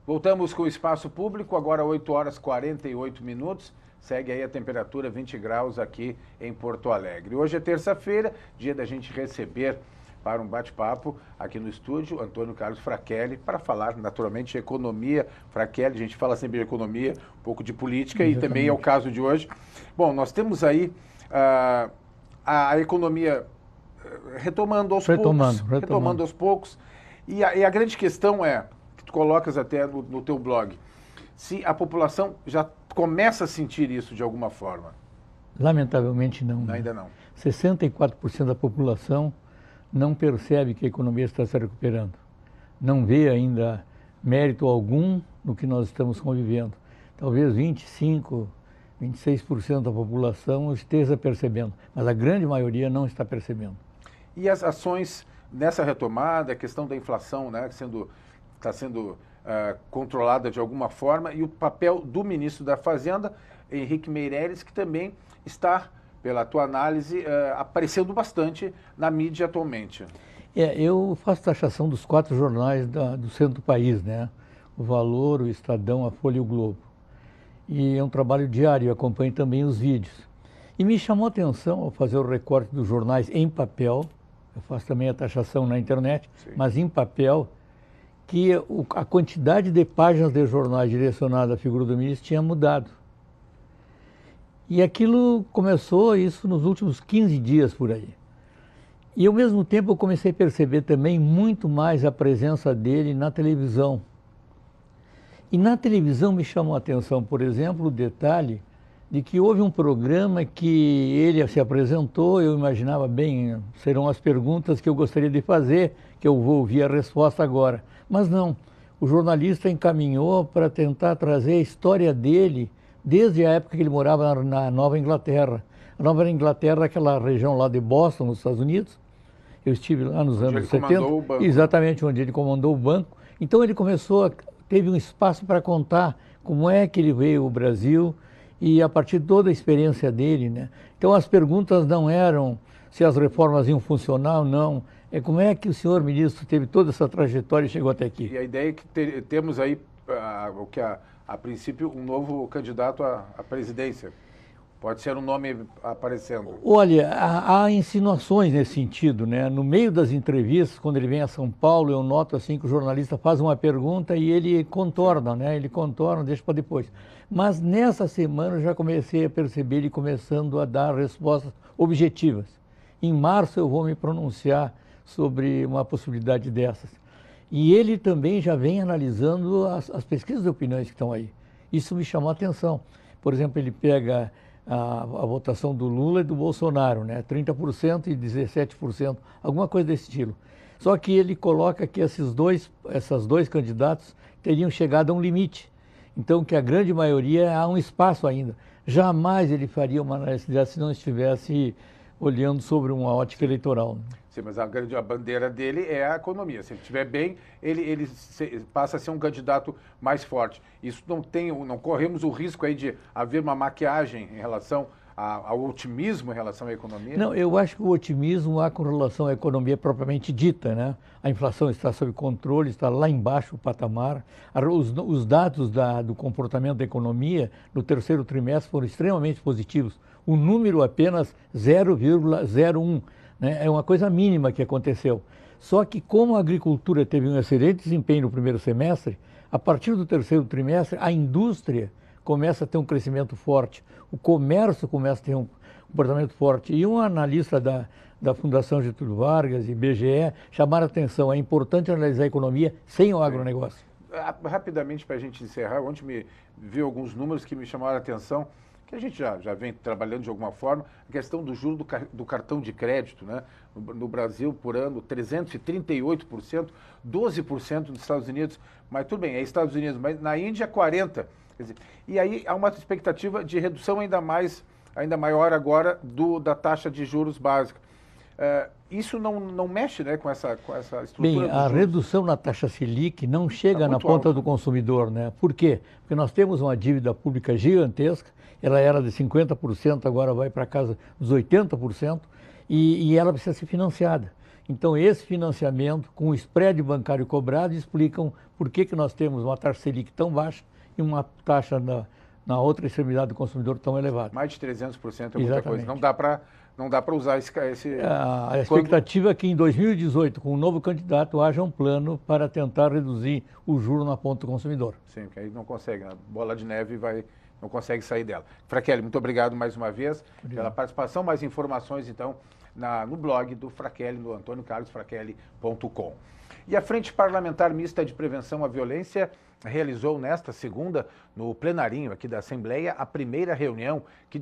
Voltamos com o Espaço Público, agora 8 horas e 48 minutos. Segue aí a temperatura 20 graus aqui em Porto Alegre. Hoje é terça-feira, dia da gente receber para um bate-papo aqui no estúdio Antônio Carlos Frachelli, para falar naturalmente de economia. Frachelli, a gente fala sempre de economia, um pouco de política. Exatamente. E também é o caso de hoje. Bom, nós temos aí a economia retomando aos poucos. E a grande questão é, que tu colocas até no teu blog, se a população já começa a sentir isso de alguma forma. Lamentavelmente não. Ainda não. 64% da população não percebe que a economia está se recuperando. Não vê ainda mérito algum no que nós estamos convivendo. Talvez 25%, 26% da população esteja percebendo, mas a grande maioria não está percebendo. E as ações nessa retomada, a questão da inflação, né, está sendo controlada de alguma forma, e o papel do ministro da Fazenda, Henrique Meirelles, que também está, pela tua análise, aparecendo bastante na mídia atualmente. Eu faço taxação dos 4 jornais do centro do país, né? O Valor, o Estadão, a Folha e o Globo. E é um trabalho diário, eu acompanho também os vídeos. E me chamou a atenção ao fazer o recorte dos jornais em papel, eu faço também a taxação na internet, sim, mas em papel, que a quantidade de páginas de jornais direcionadas à figura do ministro tinha mudado. E aquilo começou, isso nos últimos 15 dias por aí. E ao mesmo tempo eu comecei a perceber também muito mais a presença dele na televisão. E na televisão me chamou a atenção, por exemplo, o detalhe de que houve um programa que ele se apresentou, eu imaginava bem, serão as perguntas que eu gostaria de fazer, que eu vou ouvir a resposta agora. Mas não, o jornalista encaminhou para tentar trazer a história dele desde a época que ele morava na Nova Inglaterra. A Nova Inglaterra, aquela região lá de Boston, nos Estados Unidos. Eu estive lá nos anos 70, exatamente onde ele comandou o banco. Então ele teve um espaço para contar como é que ele veio ao Brasil e a partir de toda a experiência dele, né? Então as perguntas não eram se as reformas iam funcionar ou não, é como é que o senhor ministro teve toda essa trajetória e chegou até aqui. E a ideia é que temos aí, a princípio, um novo candidato à presidência. Pode ser um nome aparecendo. Olha, há insinuações nesse sentido, né? No meio das entrevistas, quando ele vem a São Paulo, eu noto assim que o jornalista faz uma pergunta e ele contorna, né? Ele contorna, deixa para depois. Mas nessa semana eu já comecei a perceber ele começando a dar respostas objetivas. Em março eu vou me pronunciar sobre uma possibilidade dessas. E ele também já vem analisando as pesquisas de opiniões que estão aí. Isso me chamou a atenção. Por exemplo, ele pega a votação do Lula e do Bolsonaro, né? 30% e 17%, alguma coisa desse estilo. Só que ele coloca que esses dois candidatos teriam chegado a um limite. Então, que a grande maioria há um espaço ainda. Jamais ele faria uma análise dessa se não estivesse olhando sobre uma ótica eleitoral, né? Sim, mas a bandeira dele é a economia. Se ele estiver bem, ele passa a ser um candidato mais forte. Isso não corremos o risco aí de haver uma maquiagem em relação ao otimismo em relação à economia? Não, eu acho que o otimismo há com relação à economia propriamente dita, né? A inflação está sob controle, está lá embaixo o patamar. Os dados do comportamento da economia no terceiro trimestre foram extremamente positivos. O número apenas 0,01. Né? É uma coisa mínima que aconteceu. Só que como a agricultura teve um excelente desempenho no primeiro semestre, a partir do terceiro trimestre, a indústria começa a ter um crescimento forte, o comércio começa a ter um comportamento forte. E um analista da Fundação Getúlio Vargas e IBGE chamaram a atenção, é importante analisar a economia sem o agronegócio. Rapidamente, para a gente encerrar, ontem me viu alguns números que me chamaram a atenção, que a gente já vem trabalhando de alguma forma, a questão do juro do cartão de crédito, né? No Brasil, por ano, 338%, 12% nos Estados Unidos, mas tudo bem, é Estados Unidos, mas na Índia, 40%. Quer dizer, e aí há uma expectativa de redução ainda maior agora da taxa de juros básica. Isso não mexe, né, com essa estrutura. Bem, a redução na taxa Selic não chega na ponta do consumidor, né? Por quê? Porque nós temos uma dívida pública gigantesca, ela era de 50%, agora vai para casa dos 80%, e ela precisa ser financiada. Então, esse financiamento, com o spread bancário cobrado, explicam por que nós temos uma taxa Selic tão baixa e uma taxa na outra extremidade do consumidor tão elevada. Mais de 300% é muita Exatamente. coisa. Não dá para usar esse... A expectativa é que em 2018, com um novo candidato, haja um plano para tentar reduzir o juro na ponta do consumidor. Sim, porque aí não consegue, a bola de neve não consegue sair dela. Fraquelli, muito obrigado mais uma vez pela participação. Mais informações, então, no blog do Fraquelli, no antôniocarlosfraquelli.com. E a Frente Parlamentar Mista de Prevenção à Violência realizou nesta segunda, no plenarinho aqui da Assembleia, a primeira reunião que